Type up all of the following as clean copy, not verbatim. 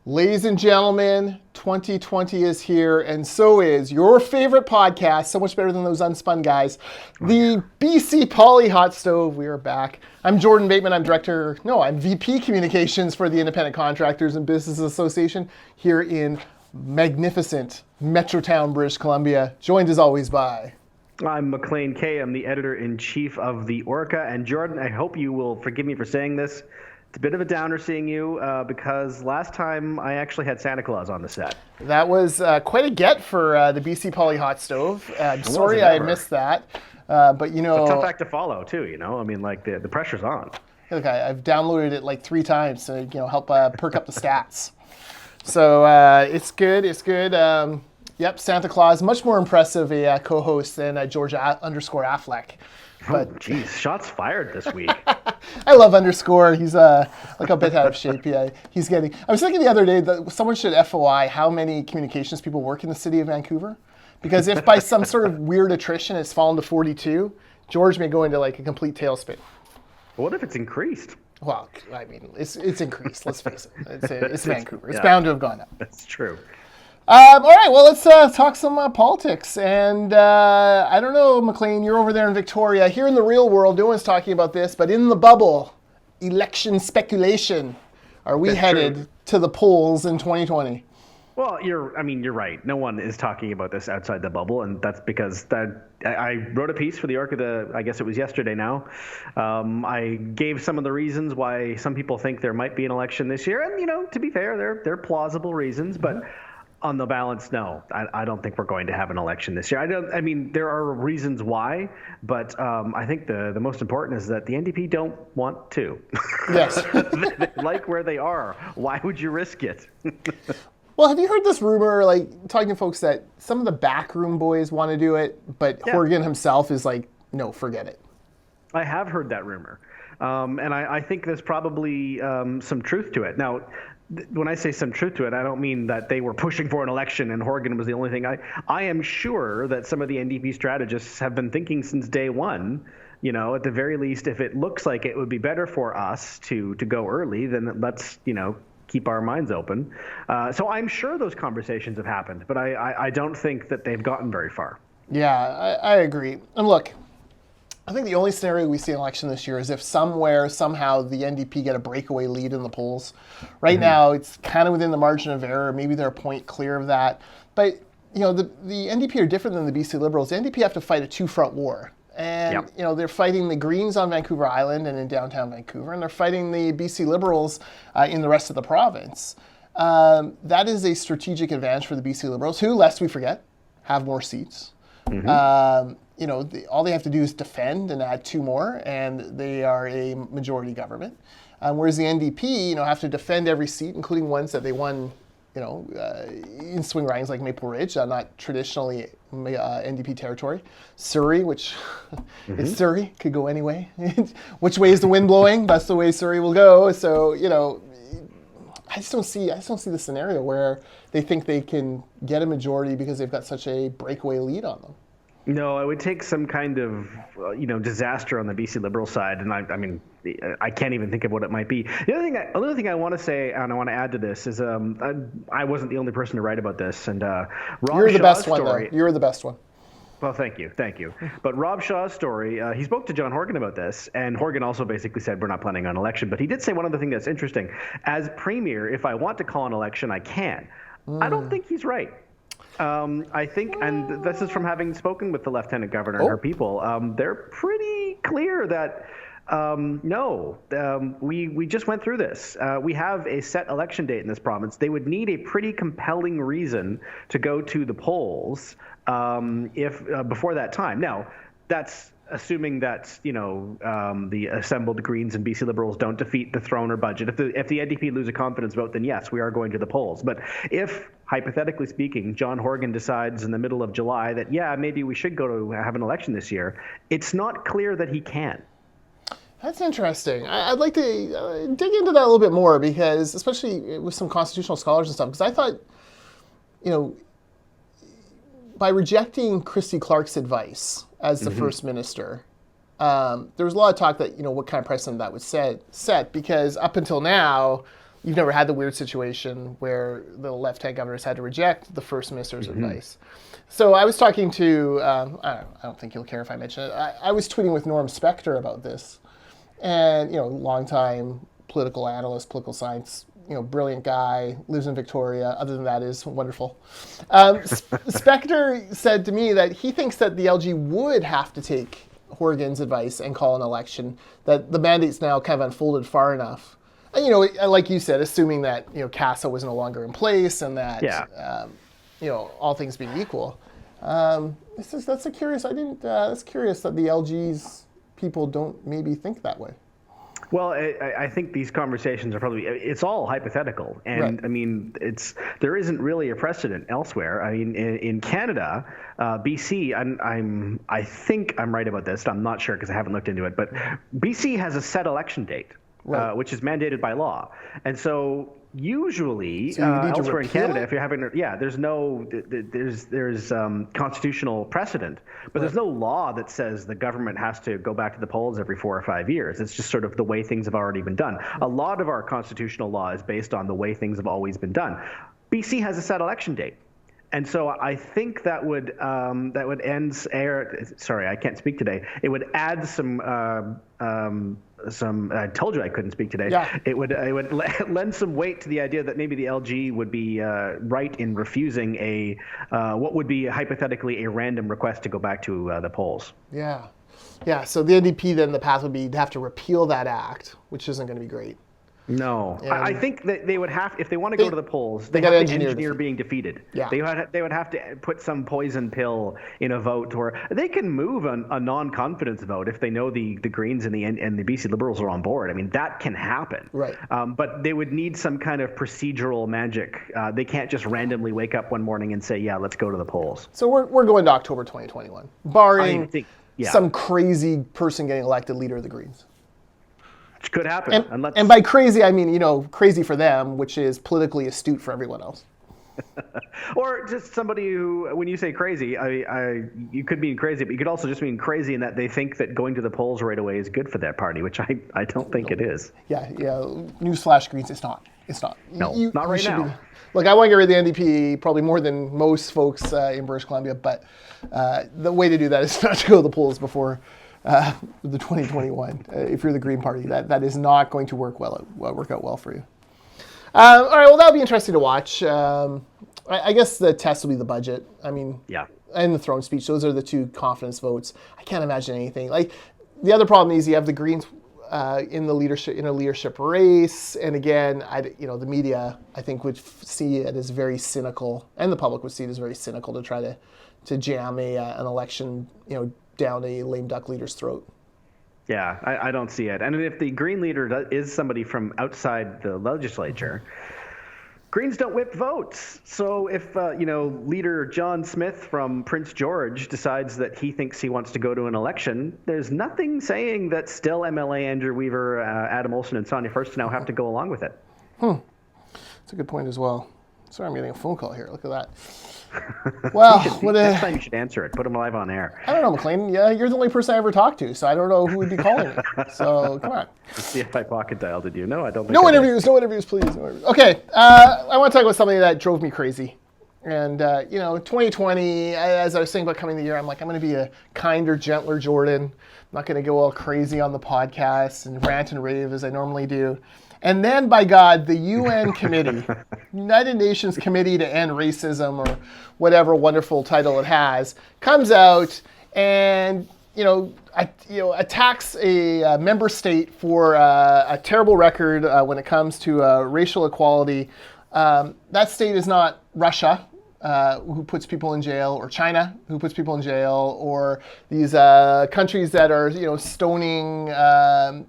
Ladies and gentlemen, 2020 is here, and so is your favorite podcast, so much better than those unspun guys, the BC Poly Hot Stove. We are back. I'm Jordan Bateman. I'm VP Communications for the Independent Contractors and Business Association here in magnificent Metrotown, British Columbia, joined as always by... I'm Maclean K. I'm the editor-in-chief of the Orca. And Jordan, I hope you will forgive me for saying this. It's a bit of a downer seeing you because last time I actually had Santa Claus on the set. That was quite a get for the BC Poly Hot Stove. I'm sorry I missed that. But you know, it's a tough act to follow too. You know, I mean, like the pressure's on. Look, I've downloaded it like 3 times to help perk up the stats. So it's good. It's good. Yep, Santa Claus, much more impressive a co-host than George __ Affleck. But geez, shots fired this week. I love underscore. He's like a bit out of shape. Yeah, he's getting. I was thinking the other day that someone should FOI how many communications people work in the city of Vancouver, because if by some sort of weird attrition it's fallen to 42, George may go into like a complete tailspin. What if it's increased? Well, I mean, it's increased. Let's face it. It's Vancouver. It's bound to have gone up. That's true. All right, well, let's talk some politics. And I don't know, Maclean, you're over there in Victoria. Here in the real world, no one's talking about this, but in the bubble, election speculation. Are we headed to the polls in 2020? Well, you're right. No one is talking about this outside the bubble, and that's because I wrote a piece for the Orca. I guess it was yesterday now. I gave some of the reasons why some people think there might be an election this year, and to be fair, they're plausible reasons, but. On the balance, no. I don't think we're going to have an election this year. There are reasons why, but I think the most important is that the NDP don't want to. Yes. They like where they are. Why would you risk it? Well, have you heard this rumor, like talking to folks that some of the backroom boys want to do it, but Horgan himself is like, no, forget it. I have heard that rumor. And I think there's probably some truth to it. Now, when I say some truth to it, I don't mean that they were pushing for an election and Horgan was the only thing. I am sure that some of the NDP strategists have been thinking since day one, at the very least, if it looks like it would be better for us to go early, then let's, keep our minds open. So I'm sure those conversations have happened, but I don't think that they've gotten very far. Yeah, I agree. And look, I think the only scenario we see in election this year is if somehow the NDP get a breakaway lead in the polls. Right now, it's kind of within the margin of error. Maybe they're a point clear of that. But, the NDP are different than the BC Liberals. The NDP have to fight a two-front war. And, they're fighting the Greens on Vancouver Island and in downtown Vancouver, and they're fighting the BC Liberals in the rest of the province. That is a strategic advantage for the BC Liberals, who, lest we forget, have more seats. All they have to do is defend and add 2 more, and they are a majority government. Whereas the NDP, have to defend every seat, including ones that they won, in swing ridings like Maple Ridge, not traditionally NDP territory. Surrey, which is Surrey, could go any way. Which way is the wind blowing? That's the way Surrey will go. So, I just don't see the scenario where they think they can get a majority because they've got such a breakaway lead on them. No, it would take some kind of, disaster on the BC Liberal side, and I can't even think of what it might be. The other thing I want to say, and I want to add to this, is I wasn't the only person to write about this, and Rob You're the Shaw's best story, one, though. You're the best one. Well, thank you. But Rob Shaw's story, he spoke to John Horgan about this, and Horgan also basically said we're not planning on an election. But he did say one other thing that's interesting. As Premier, if I want to call an election, I can. I don't think he's right. I think, and this is from having spoken with the Lieutenant Governor and her people, they're pretty clear that no, we just went through this. We have a set election date in this province. They would need a pretty compelling reason to go to the polls if before that time. Now, that's assuming that the assembled Greens and BC Liberals don't defeat the throne or budget. If the NDP lose a confidence vote, then yes, we are going to the polls. But if, hypothetically speaking, John Horgan decides in the middle of July that maybe we should go to have an election this year, it's not clear that he can. That's interesting. I'd like to dig into that a little bit more, because especially with some constitutional scholars and stuff, because I thought, by rejecting Christy Clark's advice as the first minister, there was a lot of talk that, what kind of precedent that would set, because up until now, you've never had the weird situation where the left-hand governors had to reject the first minister's advice. So I was talking to, I don't think you'll care if I mention it. I was tweeting with Norm Spector about this, and longtime political analyst, political science, brilliant guy, lives in Victoria. Other than that, is wonderful. Spector said to me that he thinks that the LG would have to take Horgan's advice and call an election, that the mandate's now kind of unfolded far enough. And, like you said, assuming that, CASA was no longer in place and that, all things being equal. That's curious that the LG's people don't maybe think that way. Well, I think these conversations are probably, it's all hypothetical. And right. I mean, there isn't really a precedent elsewhere. I mean, in Canada, BC, I think I'm right about this. I'm not sure because I haven't looked into it, but BC has a set election date, right. Which is mandated by law. And so usually elsewhere in Canada, if you're having, there's constitutional precedent, but there's no law that says the government has to go back to the polls every 4 or 5 years. It's just sort of the way things have already been done. A lot of our constitutional law is based on the way things have always been done. BC has a set election date. And so I think that would end. Sorry, I can't speak today. It would add some. I told you I couldn't speak today. Yeah. It would lend some weight to the idea that maybe the LG would be right in refusing what would be hypothetically a random request to go back to the polls. Yeah. So the NDP, then the path would be to have to repeal that act, which isn't going to be great. No, I think that they would have, if they want to go to the polls, they have to engineer being defeated. Yeah. They would have to put some poison pill in a vote, or they can move a non-confidence vote if they know the Greens and the BC Liberals are on board. I mean, that can happen. Right. But they would need some kind of procedural magic. They can't just randomly wake up one morning and say, yeah, let's go to the polls. So we're going to October 2021, barring some crazy person getting elected leader of the Greens. Which could happen. And by crazy, I mean, crazy for them, which is politically astute for everyone else. Or just somebody who, when you say crazy, you could mean crazy, but you could also just mean crazy in that they think that going to the polls right away is good for that party, which I don't think it is. Yeah. Newsflash, Greens, it's not. No, not right now. Look, I want to get rid of the NDP probably more than most folks in British Columbia, but the way to do that is not to go to the polls before the 2021. If you're the Green Party, that is not going to work out well for you. All right, well, that'll be interesting to watch. I guess the test will be the budget. I mean, and the throne speech. Those are the two confidence votes. I can't imagine anything. Like, the other problem is you have the Greens in a leadership race, and again, the media I think would see it as very cynical, and the public would see it as very cynical to try to jam an election, down a lame duck leader's throat. Yeah, I don't see it. And if the Green leader is somebody from outside the legislature, Greens don't whip votes. So if leader John Smith from Prince George decides that he thinks he wants to go to an election, there's nothing saying that still MLA Andrew Weaver, Adam Olsen, and Sonia Furstenau have to go along with it. That's a good point as well. Sorry, I'm getting a phone call here. Look at that. Well, next time you should answer it. Put him live on air. I don't know, Maclean. Yeah, you're the only person I ever talked to, so I don't know who would be calling me. So come on. Let's see if I pocket dialed. Did you? No, I don't think No interviews, please. No interviews. Okay, I want to talk about something that drove me crazy. And, 2020, as I was saying about coming the year, I'm like, I'm going to be a kinder, gentler Jordan. I'm not going to go all crazy on the podcast and rant and rave as I normally do. And then, by God, the UN committee, United Nations Committee to End Racism, or whatever wonderful title it has, comes out and, attacks a member state for a terrible record when it comes to racial equality. That state is not Russia, who puts people in jail, or China, who puts people in jail, or these countries that are, stoning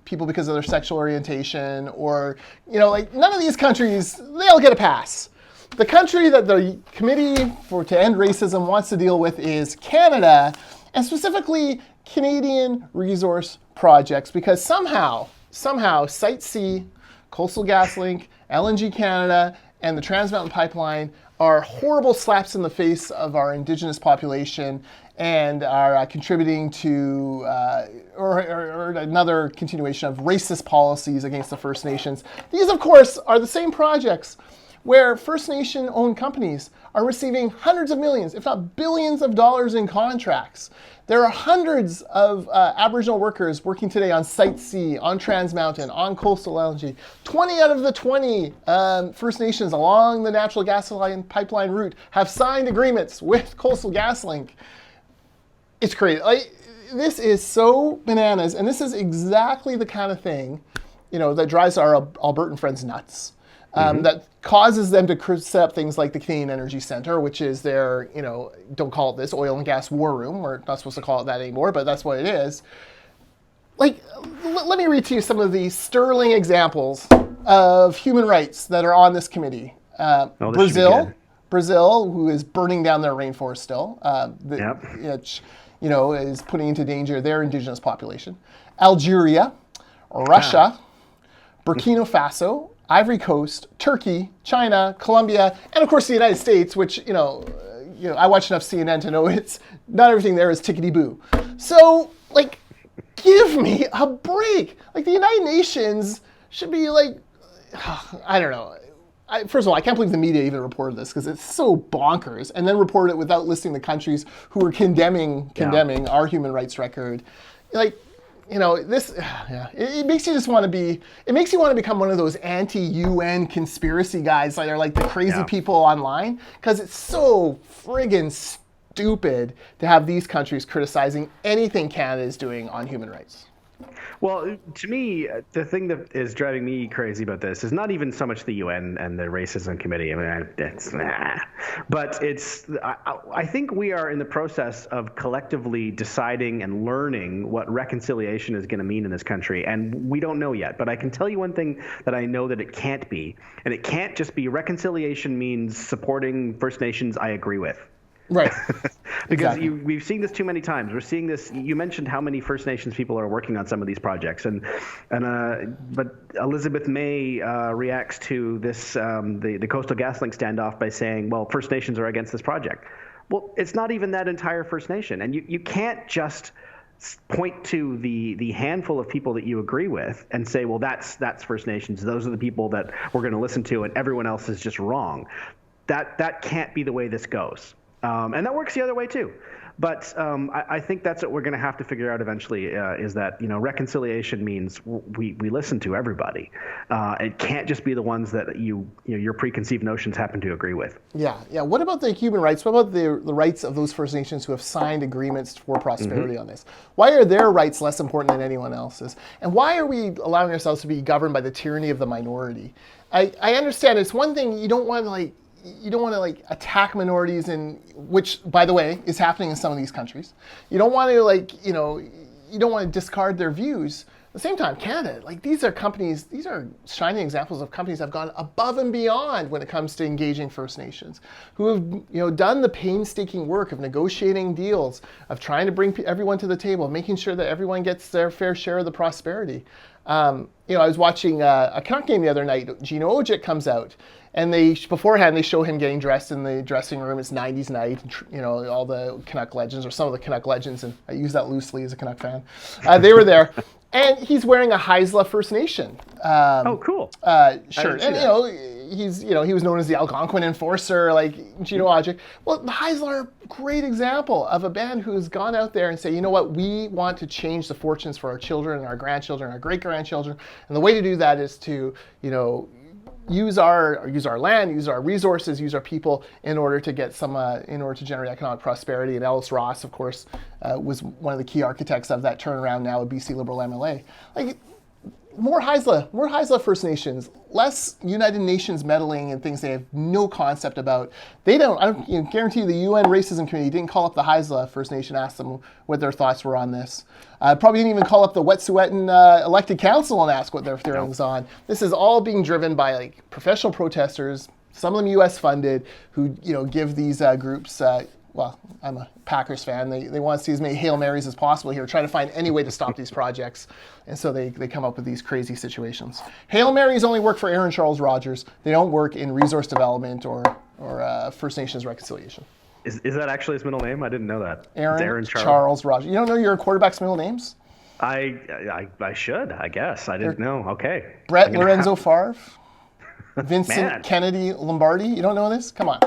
people because of their sexual orientation, or, none of these countries, they all get a pass. The country that the Committee to End Racism wants to deal with is Canada, and specifically Canadian resource projects, because somehow, Site C, Coastal GasLink, LNG Canada, and the Trans Mountain Pipeline are horrible slaps in the face of our Indigenous population and are contributing to, or another continuation of racist policies against the First Nations. These, of course, are the same projects where First Nation-owned companies are receiving hundreds of millions, if not billions of dollars in contracts. There are hundreds of Aboriginal workers working today on Site C, on Trans Mountain, on Coastal LNG. 20 out of the 20 First Nations along the natural gas pipeline route have signed agreements with Coastal GasLink. It's crazy. This is so bananas, and this is exactly the kind of thing, that drives our Albertan friends nuts. That causes them to set up things like the Canadian Energy Centre, which is their, don't call it this, oil and gas war room. We're not supposed to call it that anymore, but that's what it is. Let me read to you some of the sterling examples of human rights that are on this committee. Brazil, who is burning down their rainforest still, is putting into danger their indigenous population. Algeria, Russia, Burkina Faso, Ivory Coast, Turkey, China, Colombia, and of course the United States, which, I watch enough CNN to know it's not everything there is tickety-boo. So, give me a break. The United Nations should be I don't know. First of all, I can't believe the media even reported this because it's so bonkers, and then reported it without listing the countries who are condemning our human rights record. It makes you just want to be. It makes you want to become one of those anti-UN conspiracy guys that are like the crazy people online, because it's so friggin' stupid to have these countries criticizing anything Canada is doing on human rights. Well, to me, the thing that is driving me crazy about this is not even so much the UN and the Racism Committee. But I think we are in the process of collectively deciding and learning what reconciliation is going to mean in this country. And we don't know yet. But I can tell you one thing that I know that it can't be. And it can't just be reconciliation means supporting First Nations I agree with. Right. Because we've seen this too many times. We're seeing this. You mentioned how many First Nations people are working on some of these projects, but Elizabeth May reacts to this the Coastal GasLink standoff by saying, "Well, First Nations are against this project." Well, it's not even that entire First Nation, and you can't just point to the handful of people that you agree with and say, "Well, that's First Nations. Those are the people that we're going to listen to, and everyone else is just wrong." That can't be the way this goes. And that works the other way too. But I think that's what we're going to have to figure out eventually is that, reconciliation means we listen to everybody. It can't just be the ones that your preconceived notions happen to agree with. Yeah. What about the human rights? What about the rights of those First Nations who have signed agreements for prosperity on this? Why are their rights less important than anyone else's? And why are we allowing ourselves to be governed by the tyranny of the minority? I understand it's one thing you don't want to attack minorities, which, by the way, is happening in some of these countries. You don't want to you don't want to discard their views. At the same time, Canada, these are shining examples of companies that have gone above and beyond when it comes to engaging First Nations, who have done the painstaking work of negotiating deals, of trying to bring everyone to the table, making sure that everyone gets their fair share of the prosperity. I was watching a Canuck game the other night. Gino Ojic comes out. And beforehand, they show him getting dressed in the dressing room. It's 90s night, all the Canuck legends, or some of the Canuck legends, and I use that loosely as a Canuck fan. They were there. And he's wearing a Haisla First Nation cool. shirt. And, he was known as the Algonquin Enforcer, like Gino Ojic. Well, the Haisla are a great example of a band who's gone out there and say, you know what, we want to change the fortunes for our children and our grandchildren, our great-grandchildren. And the way to do that is to, use our land, use our resources, use our people in order to get in order to generate economic prosperity. And Ellis Ross, of course, was one of the key architects of that turnaround now at BC Liberal MLA. More Haisla First Nations, less United Nations meddling in things they have no concept about. I don't guarantee you the UN Racism Committee didn't call up the Haisla First Nation, ask them what their thoughts were on this. Probably didn't even call up the Wet'suwet'en elected council and ask what their feelings on. This is all being driven by professional protesters, some of them US funded, who give these groups. Well, I'm a Packers fan. They want to see as many Hail Marys as possible here, try to find any way to stop these projects. And so they come up with these crazy situations. Hail Marys only work for Aaron Charles Rogers. They don't work in resource development or First Nations reconciliation. Is that actually his middle name? I didn't know that. Aaron, It's Aaron Charles Rodgers. You don't know your quarterback's middle names? I should, I guess. I didn't know. Okay. Brett Lorenzo Favre, Vincent Man. Kennedy Lombardi. You don't know this? Come on.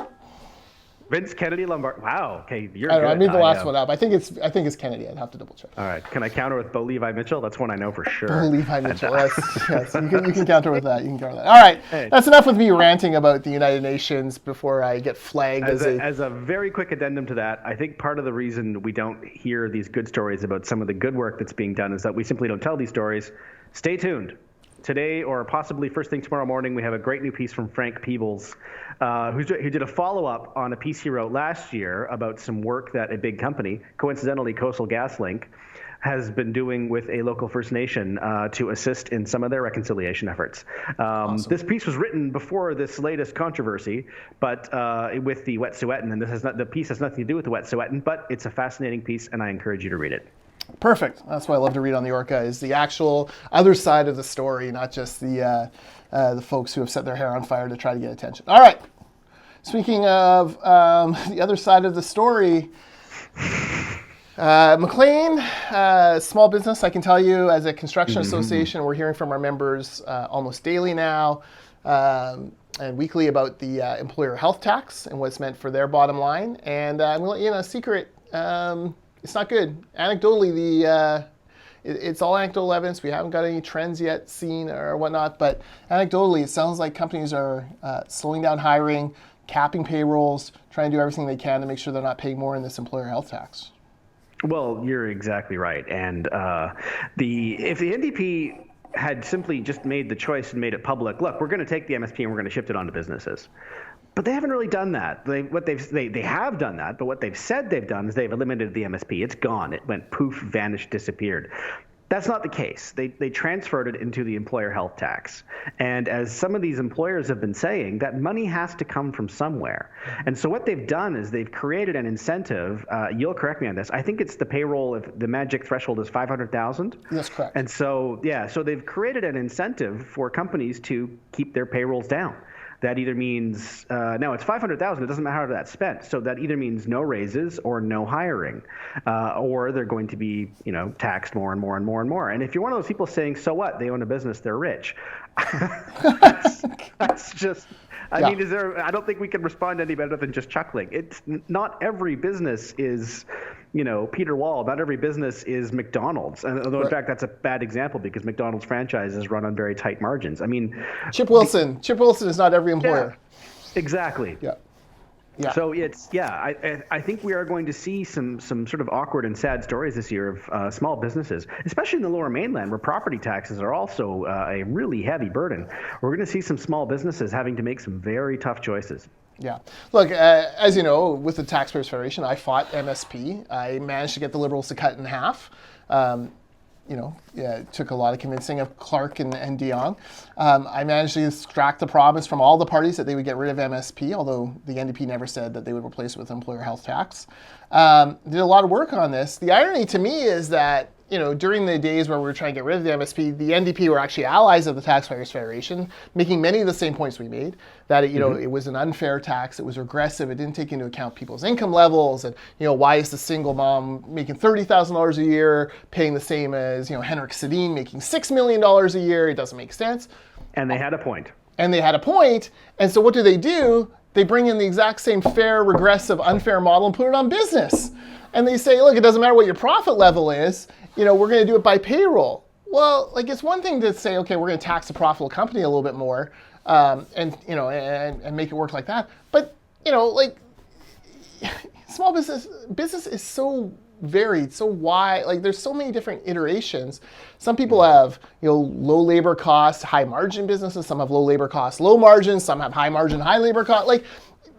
Vince Kennedy Lombard. Wow. Okay, you're I don't know. I good. made the last one up. I think it's Kennedy. I'd have to double check. All right. Can I counter with Bo Levi Mitchell? That's one I know for sure. Bo Levi Mitchell. Yes. You can counter with that. You can counter that. All right. Hey. That's enough with me ranting about the United Nations before I get flagged As a very quick addendum to that, I think part of the reason we don't hear these good stories about some of the good work that's being done is that we simply don't tell these stories. Stay tuned. Today, or possibly first thing tomorrow morning, we have a great new piece from Frank Peebles, who did a follow-up on a piece he wrote last year about some work that a big company, coincidentally Coastal GasLink, has been doing with a local First Nation to assist in some of their reconciliation efforts. Awesome. This piece was written before this latest controversy, but with the Wet'suwet'en, and the piece has nothing to do with the Wet'suwet'en, but it's a fascinating piece, and I encourage you to read it. Perfect. That's what I love to read on the Orca, is the actual other side of the story, not just the folks who have set their hair on fire to try to get attention. All right. Speaking of the other side of the story, Maclean, small business, I can tell you, as a construction association, we're hearing from our members almost daily now and weekly about the employer health tax and what's meant for their bottom line. And I'm going to let you in a secret. It's not good. Anecdotally, it's all anecdotal evidence. We haven't got any trends yet seen or whatnot, but anecdotally, it sounds like companies are slowing down hiring, capping payrolls, trying to do everything they can to make sure they're not paying more in this employer health tax. Well, you're exactly right. And if the NDP had simply just made the choice and made it public, look, we're going to take the MSP and we're going to shift it onto businesses. But they haven't really done that. They have done that, but what they've said they've done is they've eliminated the MSP. It's gone. It went poof, vanished, disappeared. That's not the case. They transferred it into the employer health tax. And as some of these employers have been saying, that money has to come from somewhere. And so what they've done is they've created an incentive. You'll correct me on this. I think it's the payroll, if the magic threshold is $500,000. That's correct. And so, so they've created an incentive for companies to keep their payrolls down. That either means now it's $500,000. It doesn't matter how that's spent. So that either means no raises or no hiring, or they're going to be taxed more and more and more and more. And if you're one of those people saying, "So what? They own a business. They're rich," that's just. I mean, I don't think we can respond any better than just chuckling. It's not every business is, Peter Wall. Not every business is McDonald's. And although in fact that's a bad example because McDonald's franchises run on very tight margins. I mean, Chip Wilson is not every employer. Yeah, exactly. Yeah. Yeah. So I think we are going to see some sort of awkward and sad stories this year of small businesses, especially in the Lower Mainland, where property taxes are also a really heavy burden. We're going to see some small businesses having to make some very tough choices. Yeah. Look, as you know, with the Taxpayers Federation, I fought MSP. I managed to get the Liberals to cut it in half. It took a lot of convincing of Clark and De Jong. I managed to extract the promise from all the parties that they would get rid of MSP, although the NDP never said that they would replace it with employer health tax. Did a lot of work on this. The irony to me is that during the days where we were trying to get rid of the MSP, the NDP were actually allies of the Taxpayers Federation, making many of the same points we made, that it was an unfair tax, it was regressive, it didn't take into account people's income levels, and why is the single mom making $30,000 a year paying the same as Henrik Sedin making $6 million a year? It doesn't make sense. And they had a point. And so what do? They bring in the exact same fair, regressive, unfair model and put it on business. And they say, look, it doesn't matter what your profit level is, we're going to do it by payroll. Well, it's one thing to say, okay, we're going to tax a profitable company a little bit more, and make it work like that. But small business is so varied, so wide. There's so many different iterations. Some people have low labor costs, high margin businesses. Some have low labor costs, low margin. Some have high margin, high labor cost.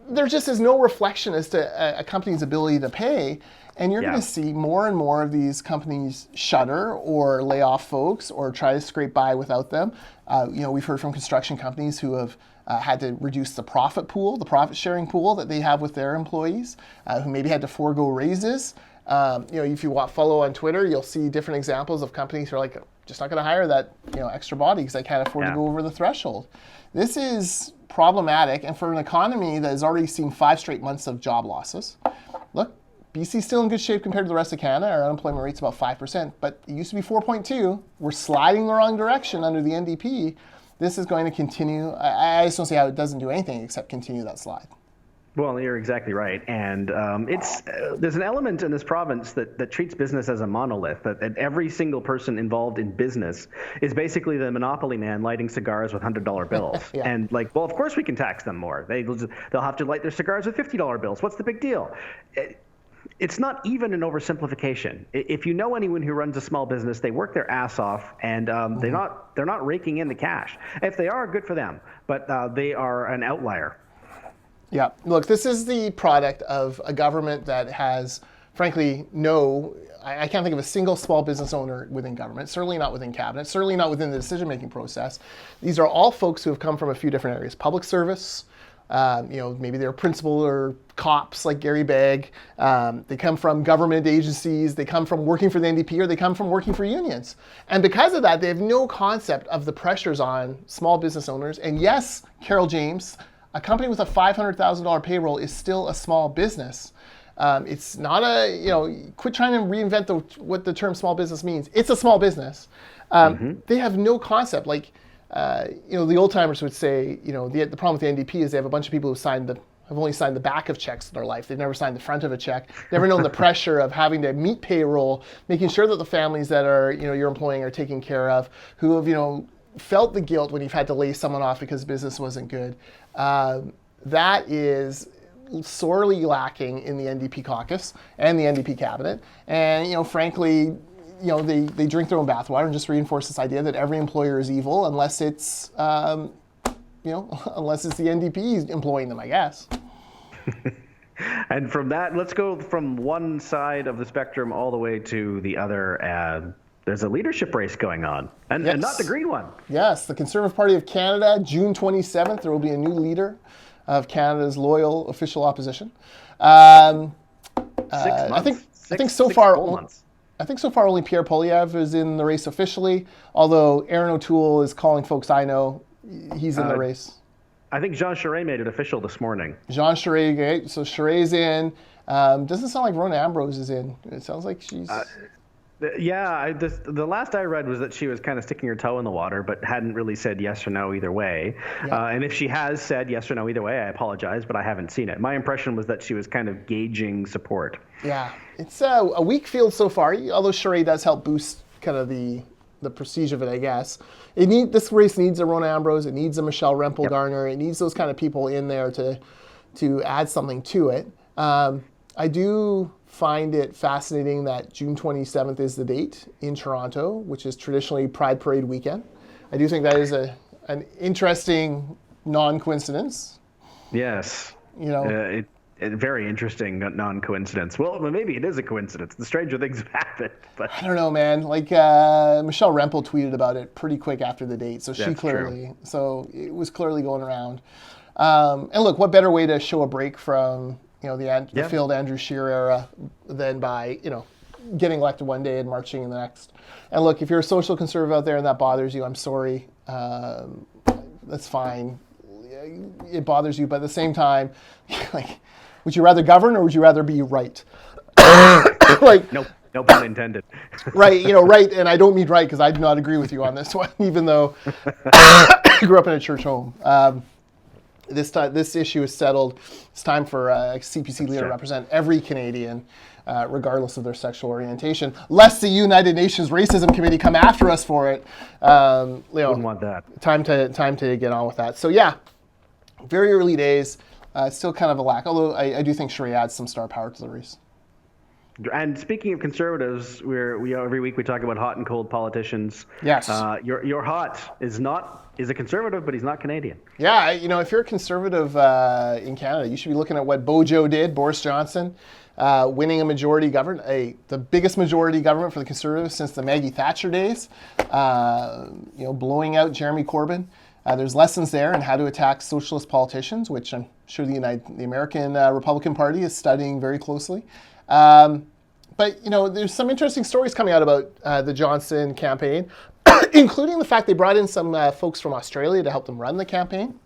There just is no reflection as to a company's ability to pay. And you're going to see more and more of these companies shutter or lay off folks or try to scrape by without them. We've heard from construction companies who have had to reduce the profit sharing pool that they have with their employees, who maybe had to forego raises. If you follow on Twitter, you'll see different examples of companies who are like, just not going to hire that extra body because I can't afford to go over the threshold. This is problematic, and for an economy that has already seen 5 straight months of job losses. Look, BC's still in good shape compared to the rest of Canada. Our unemployment rate's about 5%, but it used to be 4.2. We're sliding the wrong direction under the NDP. This is going to continue. I just don't see how it doesn't do anything except continue that slide. Well, you're exactly right, and there's an element in this province that treats business as a monolith. That every single person involved in business is basically the monopoly man lighting cigars with $100 bills. Yeah. And well, of course we can tax them more. They'll have to light their cigars with $50 bills. What's the big deal? It's not even an oversimplification. If you know anyone who runs a small business, they work their ass off, and they're not raking in the cash. If they are, good for them, but they are an outlier. Yeah, look, this is the product of a government that has, frankly, I can't think of a single small business owner within government, certainly not within cabinet, certainly not within the decision-making process. These are all folks who have come from a few different areas. Public service, maybe they're principal or cops like Gary Begg. They come from government agencies. They come from working for the NDP, or they come from working for unions. And because of that, they have no concept of the pressures on small business owners. And yes, Carol James, a company with a $500,000 payroll is still a small business. It's not quit trying to reinvent what the term small business means. It's a small business. They have no concept. Like, the old timers would say, the problem with the NDP is they have a bunch of people who have only signed the back of checks in their life. They've never signed the front of a check. Never known the pressure of having to meet payroll, making sure that the families that are, you're employing are taken care of, who have, felt the guilt when you've had to lay someone off because business wasn't good. That is sorely lacking in the NDP caucus and the NDP cabinet. And, frankly, they drink their own bathwater and just reinforce this idea that every employer is evil unless it's, unless it's the NDP employing them, I guess. And from that, let's go from one side of the spectrum all the way to the other. There's a leadership race going on, and not the green one. Yes, the Conservative Party of Canada, June 27th, there will be a new leader of Canada's loyal official opposition. 6 months. I think so far only Pierre Poilievre is in the race officially, although Aaron O'Toole is calling folks I know. He's in the race. I think Jean Charest made it official this morning. Jean Charest, okay, so Charest's in. Doesn't sound like Rona Ambrose is in. It sounds like she's... the last I read was that she was kind of sticking her toe in the water, but hadn't really said yes or no either way. Yeah. And if she has said yes or no either way, I apologize, but I haven't seen it. My impression was that she was kind of gauging support. Yeah, it's a weak field so far, although Charest does help boost kind of the prestige of it, I guess. This race needs a Rona Ambrose, it needs a Michelle Rempel-Garner, it needs those kind of people in there to add something to it. I do find it fascinating that June 27th is the date in Toronto, which is traditionally Pride Parade weekend. I do think that is an interesting non-coincidence. Yes. A very interesting non-coincidence. Well, maybe it is a coincidence. The stranger things have happened. But I don't know, man. Like Michelle Rempel tweeted about it pretty quick after the date, so so it was clearly going around. And look, what better way to show a break from the failed Andrew Scheer era than by, getting elected one day and marching in the next. And look, if you're a social conservative out there and that bothers you, I'm sorry. That's fine. It bothers you, but at the same time, like, would you rather govern or would you rather be right? Like, no pun intended. Right, right, and I don't mean right because I do not agree with you on this one, even though I grew up in a church home. This issue is settled. It's time for a CPC leader to represent every Canadian, regardless of their sexual orientation, lest the United Nations Racism Committee come after us for it. Wouldn't want that. Time to get on with that. So yeah, very early days. Still kind of a lack, although I do think Charest adds some star power to the race. And speaking of conservatives, we every week we talk about hot and cold politicians. Yes. Your hot is a conservative, but he's not Canadian. Yeah, if you're a conservative in Canada, you should be looking at what Bojo did, Boris Johnson, winning a majority government, the biggest majority government for the Conservatives since the Maggie Thatcher days, blowing out Jeremy Corbyn. There's lessons there in how to attack socialist politicians, which I'm sure the American Republican Party is studying very closely. But, there's some interesting stories coming out about the Johnson campaign. including the fact they brought in some folks from Australia to help them run the campaign.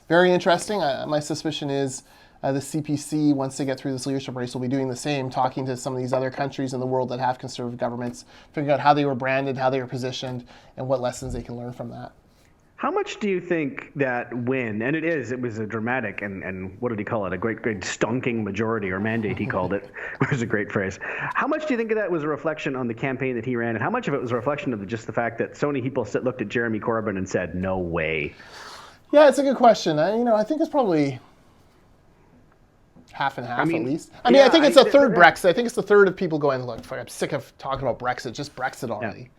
Very interesting. My suspicion is the CPC, once they get through this leadership race, will be doing the same, talking to some of these other countries in the world that have conservative governments, figuring out how they were branded, how they were positioned, and what lessons they can learn from that. How much do you think that win, and it was a dramatic and what did he call it, a great stonking majority or mandate he called it, which was a great phrase. How much do you think of that was a reflection on the campaign that he ran, and how much of it was a reflection of just the fact that so many people looked at Jeremy Corbyn and said, no way? Yeah, it's a good question. I think it's probably half and half at least. I think it's a third Brexit. I think it's a third of people going, look, I'm sick of talking about Brexit, just Brexit already. Yeah.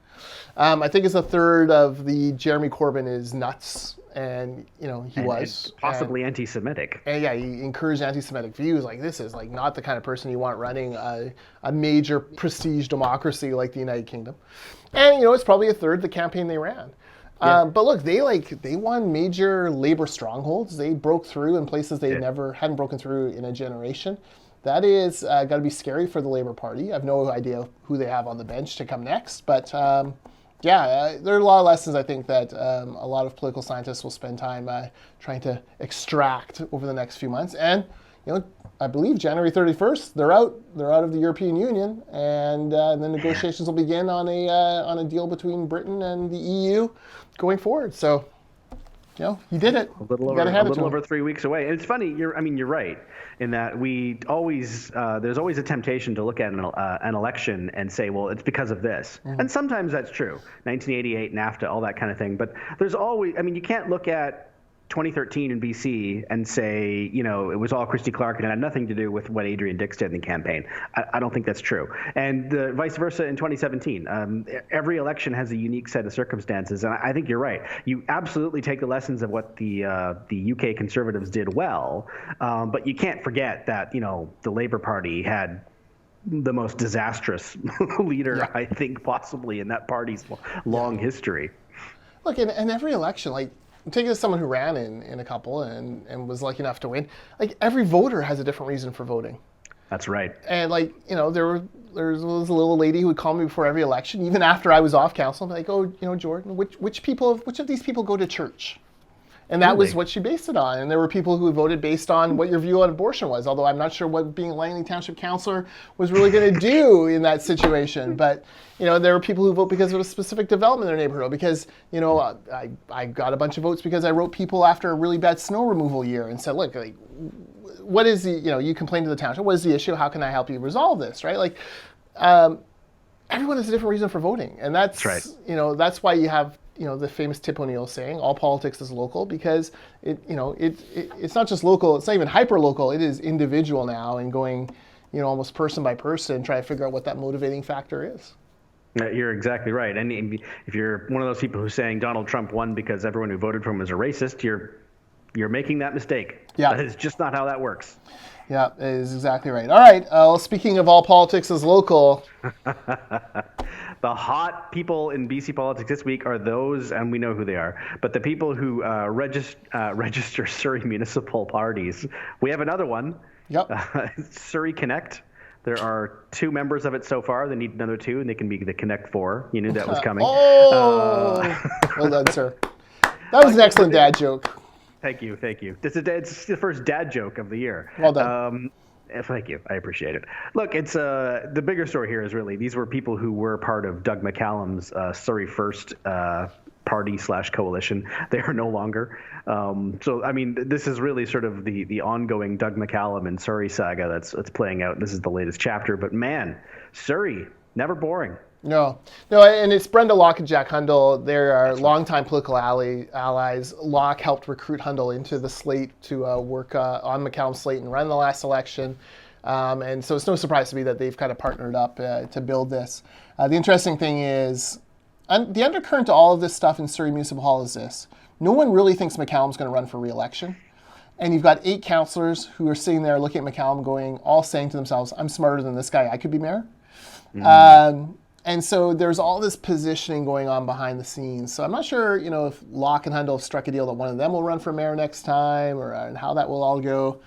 I think it's a third of the Jeremy Corbyn is nuts, and he was possibly anti-Semitic. And yeah, he encouraged anti-Semitic views. Like, this is like not the kind of person you want running a major prestige democracy like the United Kingdom. And it's probably a third the campaign they ran. Yeah. But look, they won major labor strongholds. They broke through in places they hadn't broken through in a generation. That is got to be scary for the Labour Party. I have no idea who they have on the bench to come next, but there are a lot of lessons I think that a lot of political scientists will spend time trying to extract over the next few months. And I believe January 31st they're out of the European Union, and then negotiations will begin on a deal between Britain and the EU going forward. So he did it. A little over 3 weeks away. And it's funny. You're right in that we always there's always a temptation to look at an election and say, well, it's because of this. Mm-hmm. And sometimes that's true. 1988, NAFTA, all that kind of thing. But there's always. You can't look at 2013 in BC and say, it was all Christy Clark and it had nothing to do with what Adrian Dix did in the campaign. I don't think that's true. And vice versa in 2017. Every election has a unique set of circumstances. And I think you're right. You absolutely take the lessons of what the UK Conservatives did well, but you can't forget that, the Labour Party had the most disastrous leader, I think, possibly in that party's long history. Look, in every election, take it as someone who ran in a couple and was lucky enough to win. Every voter has a different reason for voting. That's right. And there was a little lady who would call me before every election, even after I was off council, and Jordan, which of these people go to church? And that was what she based it on. And there were people who voted based on what your view on abortion was, although I'm not sure what being a Langley Township councillor was really going to do in that situation. But, there were people who vote because of a specific development in their neighborhood, because, I got a bunch of votes because I wrote people after a really bad snow removal year and said, look, what is you complained to the township, what is the issue? How can I help you resolve this, right? Everyone has a different reason for voting. And that's right. That's why you have the famous Tip O'Neill saying, all politics is local, because it's not just local, it's not even hyper-local, it is individual now, and going, almost person by person and try to figure out what that motivating factor is. You're exactly right. And if you're one of those people who's saying Donald Trump won because everyone who voted for him is a racist, you're making that mistake. Yeah. That is just not how that works. Yeah, it is exactly right. All right, well, speaking of all politics is local. The hot people in BC politics this week are those, and we know who they are, but the people who register Surrey municipal parties. We have another one. Yep. Surrey Connect. There are 2 members of it so far. They need another 2, and they can be the Connect 4. You knew that was coming. Well done, sir. That was an excellent dad joke. Thank you. It's the first dad joke of the year. Well done. Thank you. I appreciate it. Look, it's the bigger story here is really these were people who were part of Doug McCallum's Surrey First party/coalition. They are no longer. This is really sort of the ongoing Doug McCallum and Surrey saga that's playing out. This is the latest chapter. But man, Surrey, never boring. No, and it's Brenda Locke and Jack Hundle. They are longtime political allies. Locke helped recruit Hundle into the slate to work on McCallum's slate and run the last election. And so it's no surprise to me that they've kind of partnered up to build this. The interesting thing is, the undercurrent to all of this stuff in Surrey Municipal Hall is this. No one really thinks McCallum's going to run for re-election. And you've got 8 councillors who are sitting there looking at McCallum all saying to themselves, I'm smarter than this guy, I could be mayor. Mm-hmm. And so there's all this positioning going on behind the scenes. So I'm not sure, if Locke and Hundle have struck a deal that one of them will run for mayor next time, or and how that will all go.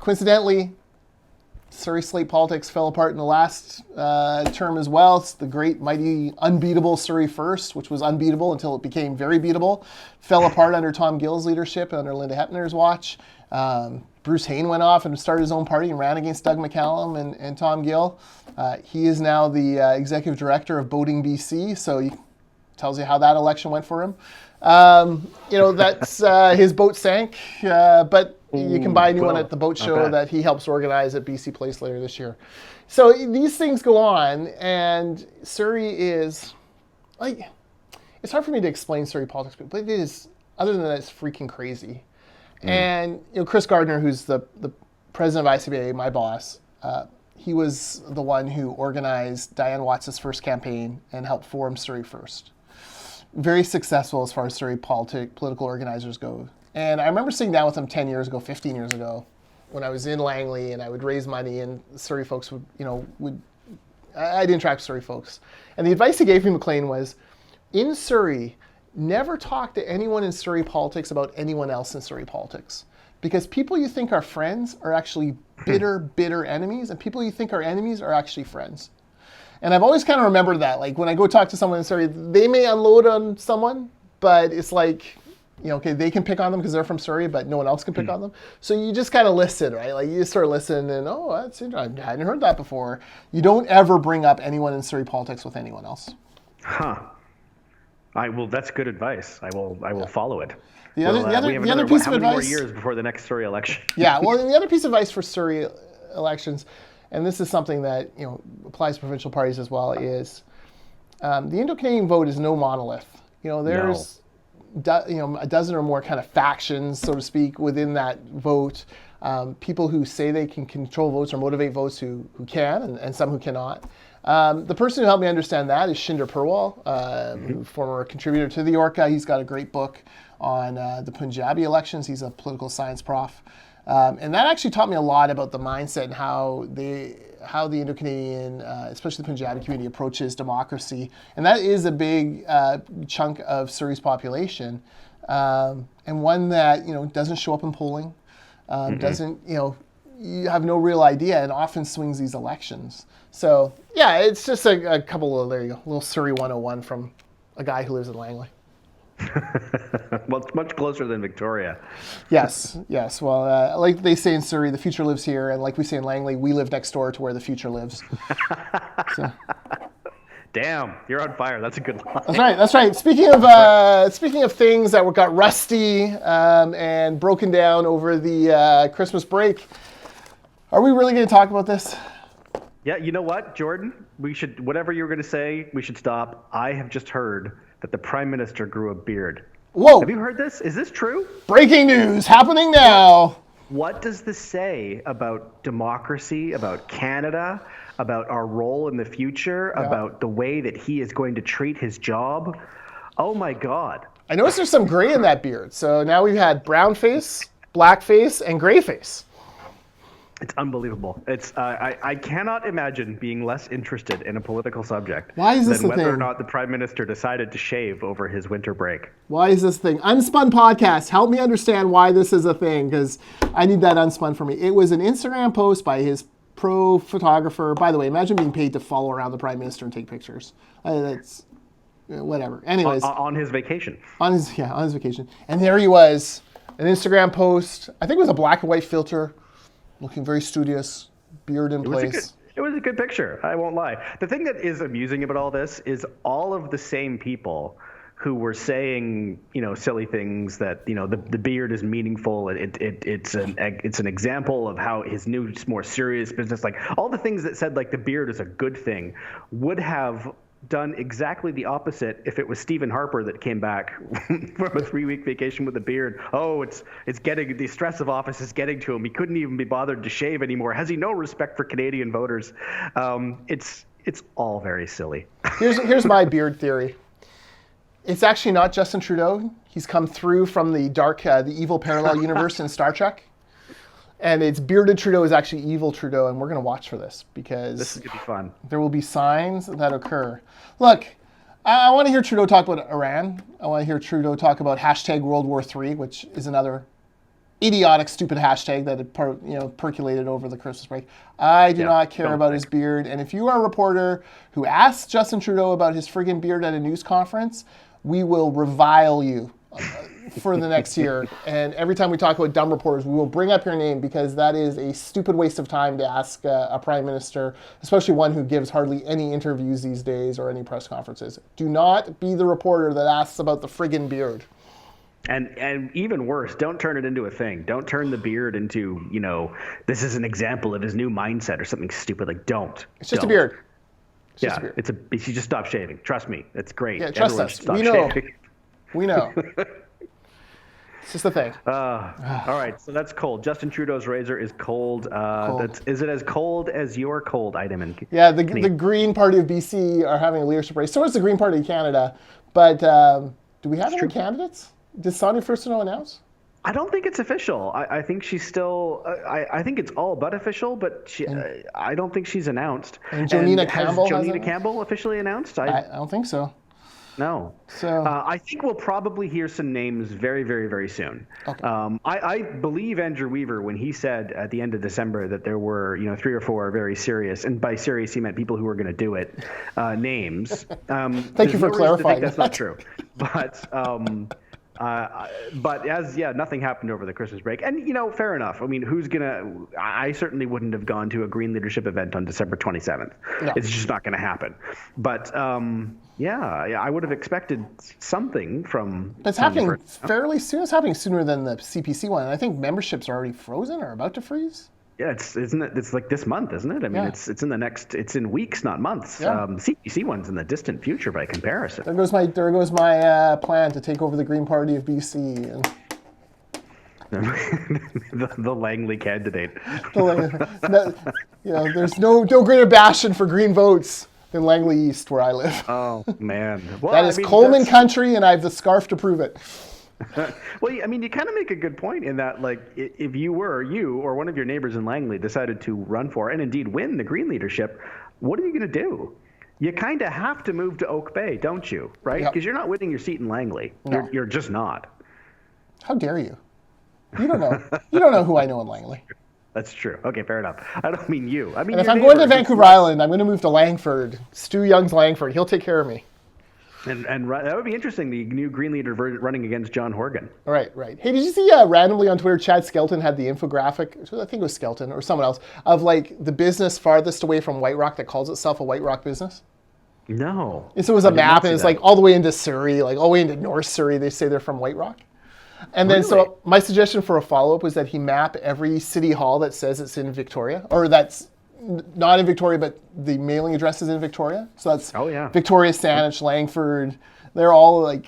Coincidentally, Surrey slate politics fell apart in the last term as well. It's the great, mighty, unbeatable Surrey First, which was unbeatable until it became very beatable. Fell apart under Tom Gill's leadership and under Linda Hepner's watch. Bruce Hayne went off and started his own party and ran against Doug McCallum and Tom Gill. He is now the executive director of Boating BC, so he tells you how that election went for him. That's his boat sank, but you can buy a new one at the boat show that he helps organize at BC Place later this year. So these things go on, and Surrey is, like, it's hard for me to explain Surrey politics, but it is, other than that, it's freaking crazy. And Chris Gardner, who's the president of ICBA, my boss, he was the one who organized Diane Watts' first campaign and helped form Surrey First. Very successful as far as Surrey political organizers go. And I remember sitting down with him 10 years ago, 15 years ago, when I was in Langley and I would raise money and Surrey folks I'd interact with Surrey folks. And the advice he gave me, Maclean, was, in Surrey, never talk to anyone in Surrey politics about anyone else in Surrey politics. Because people you think are friends are actually bitter enemies, and people you think are enemies are actually friends. And I've always kind of remembered that. Like, when I go talk to someone in Surrey, they may unload on someone, but it's like, okay, they can pick on them because they're from Surrey, but no one else can pick on them. So you just kind of listen, right? Like, you just sort of listen and, that's interesting. I hadn't heard that before. You don't ever bring up anyone in Surrey politics with anyone else. Huh. That's good advice. I will follow it. The other piece of advice. How many more years before the next Surrey election? Yeah, well, and the other piece of advice for Surrey elections, and this is something that applies to provincial parties as well, is the Indo-Canadian vote is no monolith. There's a dozen or more kind of factions, so to speak, within that vote. People who say they can control votes or motivate votes who can, and some who cannot. The person who helped me understand that is Shinder Purwal, former contributor to the Orca. He's got a great book on the Punjabi elections. He's a political science prof. And that actually taught me a lot about the mindset and how the Indo-Canadian, especially the Punjabi community, approaches democracy. And that is a big chunk of Surrey's population, and one that doesn't show up in polling, doesn't you have no real idea, and often swings these elections. So yeah, it's just a couple of, there you go, a little Surrey 101 from a guy who lives in Langley. Well, it's much closer than Victoria. Yes. Well, like they say in Surrey, the future lives here, and like we say in Langley, we live next door to where the future lives. So. Damn, you're on fire. That's a good line. That's right. Speaking of things that got rusty and broken down over the Christmas break, are we really going to talk about this? Yeah, you know what, Jordan? We should, whatever you were going to say, we should stop. I have just heard that the Prime Minister grew a beard. Whoa! Have you heard this? Is this true? Breaking news happening now. What does this say about democracy, about Canada, about our role in the future, about the way that he is going to treat his job? Oh my God. I noticed there's some gray in that beard. So now we've had brown face, black face, and gray face. It's unbelievable. It's I cannot imagine being less interested in a political subject than whether or not the Prime Minister decided to shave over his winter break. Why is this a thing? Unspun podcast. Help me understand why this is a thing, because I need that unspun for me. It was an Instagram post by his pro photographer. By the way, imagine being paid to follow around the Prime Minister and take pictures. That's whatever. Anyways, on his vacation. On his vacation, and there he was, an Instagram post. I think it was a black and white filter. Looking very studious, beard in place. It was a good picture, I won't lie. The thing that is amusing about all this is all of the same people who were saying, silly things that, the beard is meaningful. It's an example of how his new, more serious business, like all the things that said like the beard is a good thing, would have done exactly the opposite if it was Stephen Harper that came back from a 3-week vacation with a beard. Oh, it's getting, the stress of office is getting to him. He couldn't even be bothered to shave anymore. Has he no respect for Canadian voters? It's all very silly. Here's my beard theory. It's actually not Justin Trudeau. He's come through from the evil parallel universe in Star Trek. And it's bearded Trudeau is actually evil Trudeau, and we're going to watch for this because this is going to be fun. There will be signs that occur. Look, I want to hear Trudeau talk about Iran. I want to hear Trudeau talk about #WorldWar3, which is another idiotic, stupid hashtag that had percolated over the Christmas break. I do not care about his beard. And if you are a reporter who asks Justin Trudeau about his friggin' beard at a news conference, we will revile you for the next year. And every time we talk about dumb reporters, we will bring up your name, because that is a stupid waste of time to ask a prime minister, especially one who gives hardly any interviews these days or any press conferences. Do not be the reporter that asks about the friggin' beard. And even worse, don't turn it into a thing. Don't turn the beard into, this is an example of his new mindset or something stupid. Like, don't. It's just a beard. He should just stop shaving. Trust me. It's great. Yeah, trust us. We know. We know. It's just a thing. All right, so that's cold. Justin Trudeau's razor is cold. Is it as cold as your cold item? The Green Party of BC are having a leadership race. So is the Green Party of Canada. But do we have any candidates? Did Sonia Furstenau announce? I don't think it's official. I think she's still. I think it's all but official, but I don't think she's announced. And Jonina Campbell has Jonina Campbell officially announced? I don't think so. No. So I think we'll probably hear some names very, very, very soon. Okay. I believe Andrew Weaver when he said at the end of December that there were 3 or 4 very serious, and by serious he meant people who were going to do it, names. Thank you for clarifying. That's not true, but nothing happened over the Christmas break. And, fair enough. I mean, I certainly wouldn't have gone to a Green Leadership event on December 27th. No. It's just not going to happen. But, I would have expected something from... It's happening fairly soon. It's happening sooner than the CPC one. I think memberships are already frozen or about to freeze. Yeah, it's like this month, isn't it? I mean, it's in weeks, not months. Yeah. CPC one's in the distant future by comparison. There goes my plan to take over the Green Party of BC and the Langley candidate. There's no greater bastion for green votes than Langley East, where I live. Oh man, that is Coleman country, and I have the scarf to prove it. Well, I mean, you kind of make a good point in that, like, if you or one of your neighbors in Langley decided to run for and indeed win the Green leadership, what are you going to do? You kind of have to move to Oak Bay, don't you? Right? Because you're not winning your seat in Langley. No. You're just not. How dare you? You don't know. You don't know who I know in Langley. That's true. Okay, fair enough. I don't mean you. I mean, and if I'm going to Vancouver Island, I'm going to move to Langford. Stu Young's Langford. He'll take care of me. And that would be interesting, the new Green leader running against John Horgan. Right. Hey, did you see randomly on Twitter, Chad Skelton had the infographic, I think it was Skelton or someone else, of like the business farthest away from White Rock that calls itself a White Rock business? No. And so it was a map, and it's like all the way into Surrey, like all the way into North Surrey, they say they're from White Rock. And then so my suggestion for a follow-up was that he map every city hall that says it's in Victoria, or that's not in Victoria, but the mailing address is in Victoria. So that's Victoria, Saanich, Langford. They're all like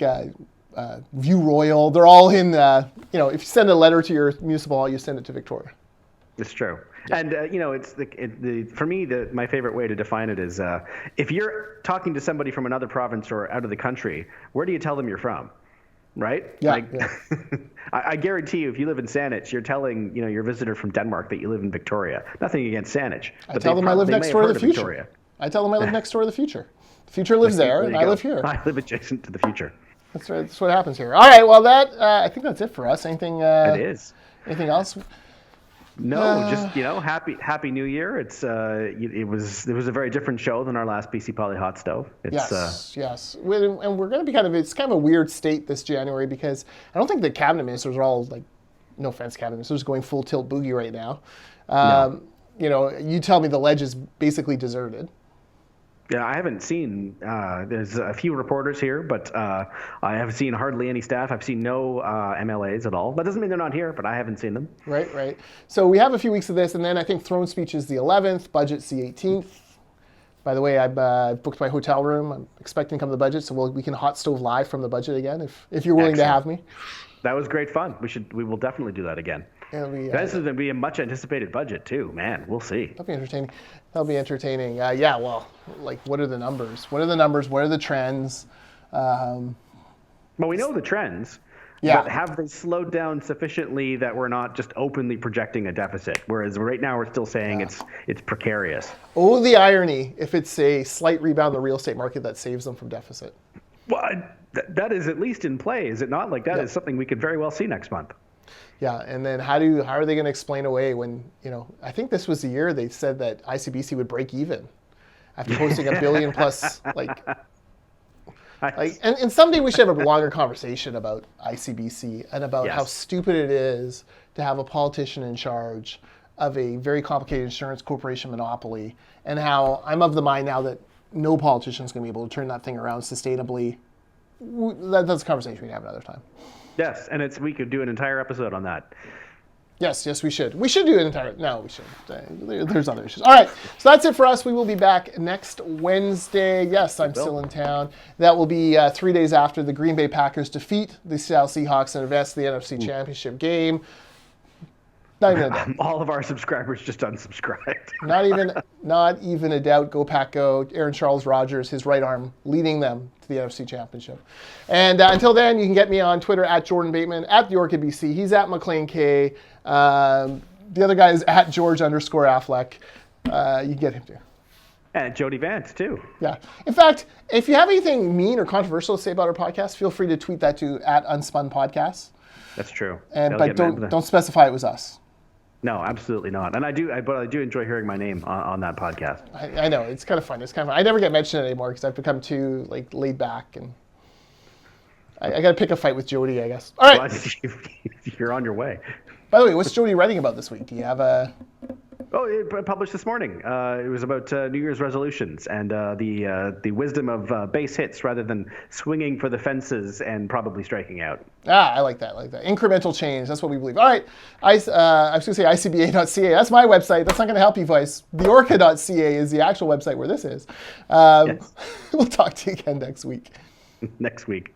View Royal. They're all in, if you send a letter to your municipal hall, you send it to Victoria. It's true. Yeah. And, it's for me, my favorite way to define it is if you're talking to somebody from another province or out of the country, where do you tell them you're from? Right? Yeah. I guarantee you, if you live in Saanich, you're telling your visitor from Denmark that you live in Victoria. Nothing against Saanich. I tell them I live next door to the future. I tell them I live next door to the future. The future lives there, and I live here. I live adjacent to the future. That's right. That's what happens here. All right. Well, I think that's it for us. Anything? It is. Anything else? No, just happy New Year. It was a very different show than our last BC Poly Hot Stove. Yes. And we're going to be it's kind of a weird state this January because I don't think the cabinet ministers are all like, no offense, cabinet ministers going full tilt boogie right now. No. You tell me the ledge is basically deserted. Yeah, I haven't seen. There's a few reporters here, but I haven't seen hardly any staff. I've seen no MLAs at all. That doesn't mean they're not here, but I haven't seen them. Right. So we have a few weeks of this, and then I think throne speech is the 11th, budget's the 18th. By the way, I've booked my hotel room. I'm expecting to come to the budget, so we can hot stove live from the budget again if you're willing to have me. That was great fun. We will definitely do that again. This is going to be a much anticipated budget too, man. We'll see. That'll be entertaining. What are the numbers? What are the trends? Well, we know the trends. Yeah. But have they slowed down sufficiently that we're not just openly projecting a deficit? Whereas right now we're still saying it's precarious. Oh, the irony if it's a slight rebound in the real estate market that saves them from deficit. Well, that is at least in play, is it not? Like that is something we could very well see next month. Yeah, and then how are they going to explain away when, I think this was the year they said that ICBC would break even after posting $1 billion plus, and someday we should have a longer conversation about ICBC and about how stupid it is to have a politician in charge of a very complicated insurance corporation monopoly, and how I'm of the mind now that no politician is going to be able to turn that thing around sustainably. That's a conversation we can have another time. Yes, and we could do an entire episode on that. Yes, we should. We should do an entire... No, we should. There's other issues. All right, so that's it for us. We will be back next Wednesday. Yes, I'm still in town. That will be 3 days after the Green Bay Packers defeat the Seattle Seahawks and advance to the NFC Championship game. Not even a doubt. All of our subscribers just unsubscribed. Not even a doubt. Go Pack Go. Aaron Charles Rodgers, his right arm, leading them to the NFC Championship. And until then, you can get me on Twitter at Jordan Bateman, at the Orchid BC. He's at Maclean K. The other guy is at George_Affleck. You can get him too. And Jody Vance too. Yeah. In fact, if you have anything mean or controversial to say about our podcast, feel free to tweet that to at Unspun Podcasts. That's true. But don't specify it was us. No, absolutely not. And I do enjoy hearing my name on that podcast. I know, it's kind of fun. I never get mentioned anymore because I've become too laid back, and I got to pick a fight with Jody, I guess. All right. Well, you're on your way. By the way, what's Jody writing about this week? Do you have a? Oh, it published this morning. It was about New Year's resolutions and the wisdom of base hits rather than swinging for the fences and probably striking out. I like that. Incremental change. That's what we believe. All right. I was going to say icba.ca. That's my website. That's not going to help you, Vice. Theorca.ca is the actual website where this is. Yes. We'll talk to you again next week. Next week.